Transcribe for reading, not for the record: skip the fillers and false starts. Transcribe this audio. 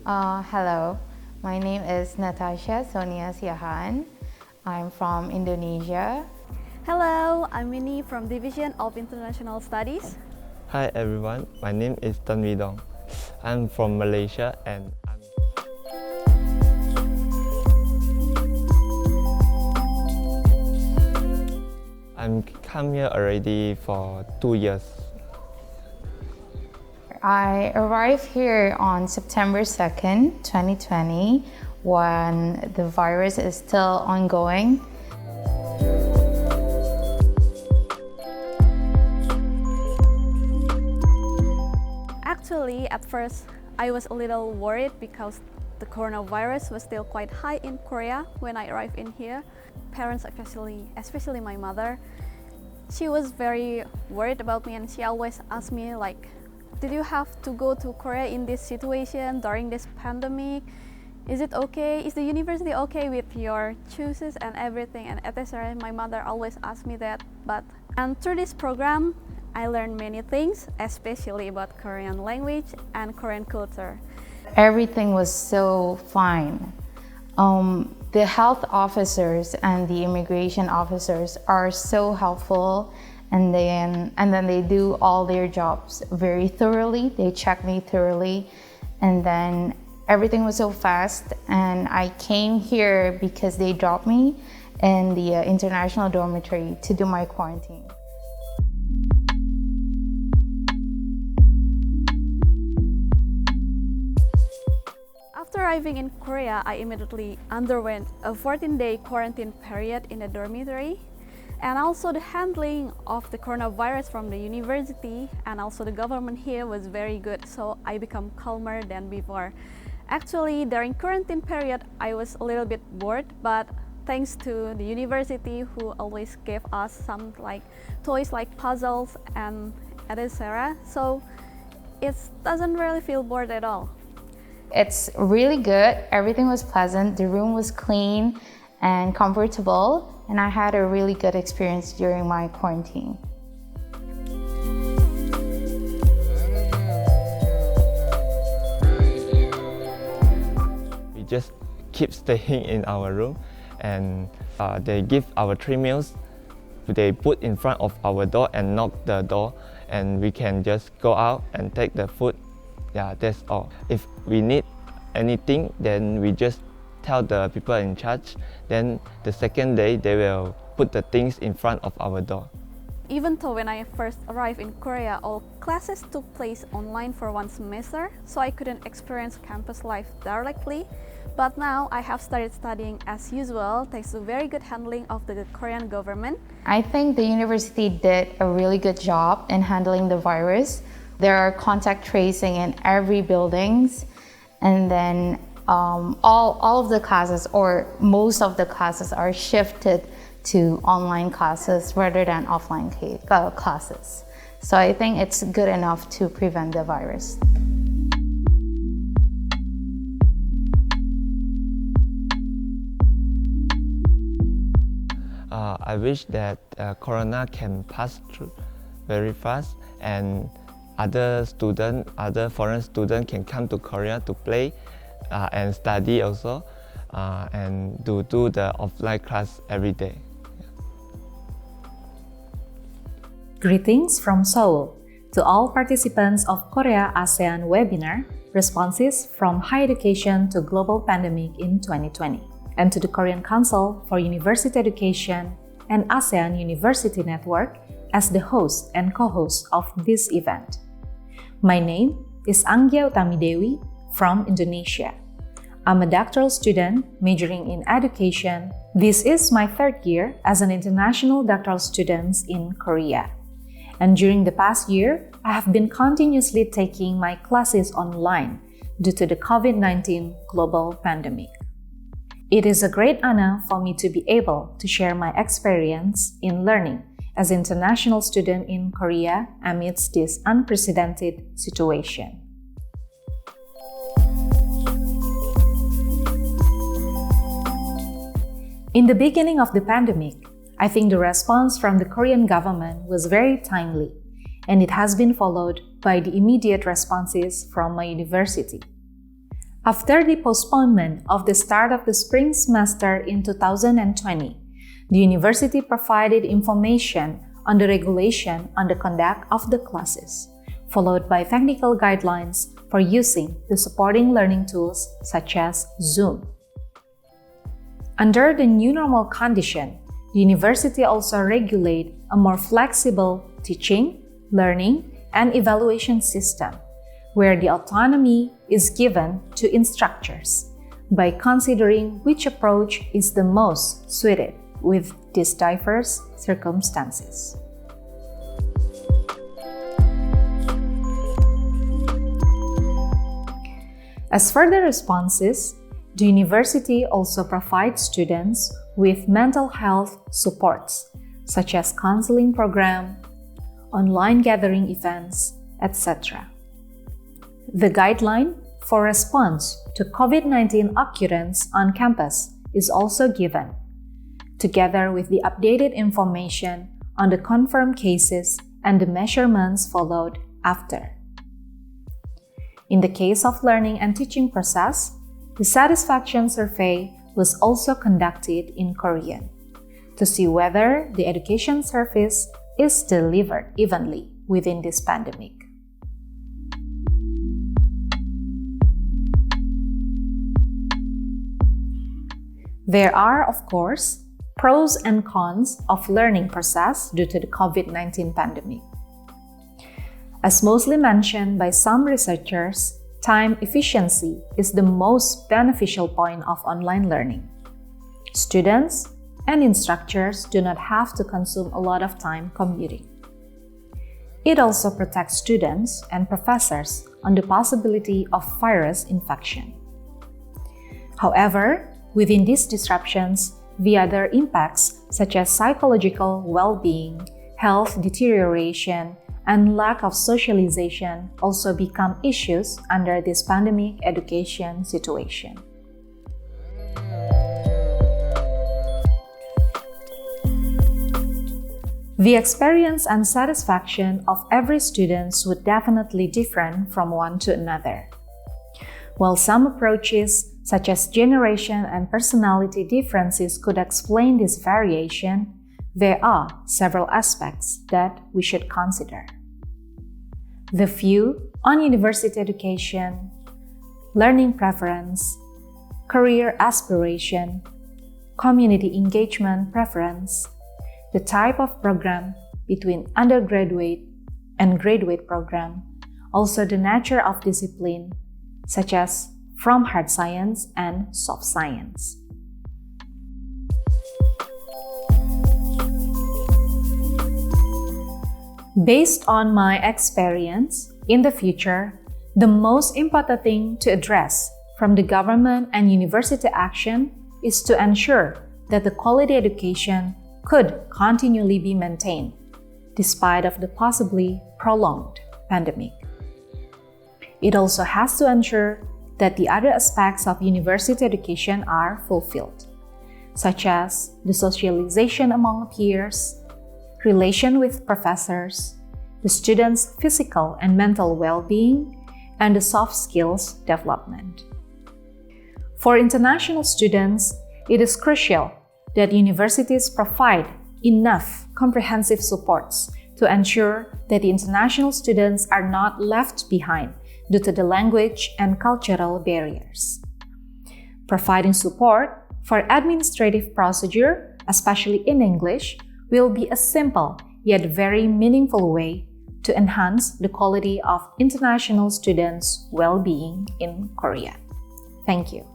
Hello, my name is Natasha Sonia Siahan. I'm from Indonesia. Hello, I'm Minnie from Division of International Studies. Hi everyone, my name is Tan Widong. I'm from Malaysia and I'm come here already for 2 years. I arrived here on September 2nd, 2020, when the virus is still ongoing. Actually, at first, I was a little worried because the coronavirus was still quite high in Korea when I arrived in here. Parents, especially my mother, she was very worried about me and she always asked me like, did you have to go to Korea in this situation during this pandemic? Is it okay? Is the university okay with your choices and everything and etc.? My mother always asked me that. And through this program, I learned many things, especially about Korean language and Korean culture. Everything was so fine. The health officers and the immigration officers are so helpful, and then they do all their jobs very thoroughly. They check me thoroughly, and then everything was so fast. And I came here because they dropped me in the international dormitory to do my quarantine. After arriving in Korea, I immediately underwent a 14-day quarantine period in the dormitory. And also the handling of the coronavirus from the university and also the government here was very good, so I become calmer than before. Actually, during quarantine period, I was a little bit bored, but thanks to the university who always gave us some like toys like puzzles and etc. So it doesn't really feel bored at all. It's really good. Everything was pleasant. The room was clean and comfortable, and I had a really good experience during my quarantine. We just keep staying in our room, and they give our 3 meals. They put in front of our door and knock the door, and we can just go out and take the food. Yeah, that's all. If we need anything, then we just tell the people in charge. Then the second day, they will put the things in front of our door. Even though when I first arrived in Korea, all classes took place online for 1 semester, so I couldn't experience campus life directly. But now I have started studying as usual thanks to very good handling of the Korean government. I think the university did a really good job in handling the virus. There are contact tracing in every buildings, and then all of the classes or most of the classes are shifted to online classes rather than offline classes. So I think it's good enough to prevent the virus. I wish that Corona can pass through very fast, and other foreign students can come to Korea to play and study also, and to do the offline class every day. Greetings from Seoul to all participants of Korea-Asean webinar, Responses from Higher Education to Global Pandemic in 2020, and to the Korean Council for University Education and ASEAN University Network as the host and co-host of this event. My name is Anggia Utamidewi from Indonesia. I'm a doctoral student majoring in education. This is my 3rd year as an international doctoral student in Korea. And during the past year, I have been continuously taking my classes online due to the COVID-19 global pandemic. It is a great honor for me to be able to share my experience in learning as an international student in Korea amidst this unprecedented situation. In the beginning of the pandemic, I think the response from the Korean government was very timely, and it has been followed by the immediate responses from my university. After the postponement of the start of the spring semester in 2020, the university provided information on the regulation on the conduct of the classes, followed by technical guidelines for using the supporting learning tools such as Zoom. Under the new normal condition, the university also regulate a more flexible teaching, learning, and evaluation system, where the autonomy is given to instructors by considering which approach is the most suited with these diverse circumstances. As for the responses, the university also provides students with mental health supports, such as counseling program, online gathering events, etc. The guideline for response to COVID-19 occurrence on campus is also given, together with the updated information on the confirmed cases and the measurements followed after. In the case of learning and teaching process, the satisfaction survey was also conducted in Korean to see whether the education service is delivered evenly within this pandemic. There are, of course, pros and cons of learning process due to the COVID-19 pandemic. As mostly mentioned by some researchers, time efficiency is the most beneficial point of online learning. Students and instructors do not have to consume a lot of time commuting. It also protects students and professors on the possibility of virus infection. However, within these disruptions, the other impacts such as psychological well-being, health deterioration, and lack of socialization also become issues under this pandemic education situation. The experience and satisfaction of every student would definitely differ from one to another. While some approaches, such as generation and personality differences, could explain this variation, there are several aspects that we should consider. The view on university education, learning preference, career aspiration, community engagement preference, the type of program between undergraduate and graduate program, also the nature of discipline, such as from hard science and soft science. Based on my experience, in the future, the most important thing to address from the government and university action is to ensure that the quality education could continually be maintained despite of the possibly prolonged pandemic. It also has to ensure that the other aspects of university education are fulfilled, such as the socialization among peers, relation with professors, the students' physical and mental well-being, and the soft skills development. For international students, it is crucial that universities provide enough comprehensive supports to ensure that the international students are not left behind due to the language and cultural barriers. Providing support for administrative procedure, especially in English, will be a simple yet very meaningful way to enhance the quality of international students' well-being in Korea. Thank you.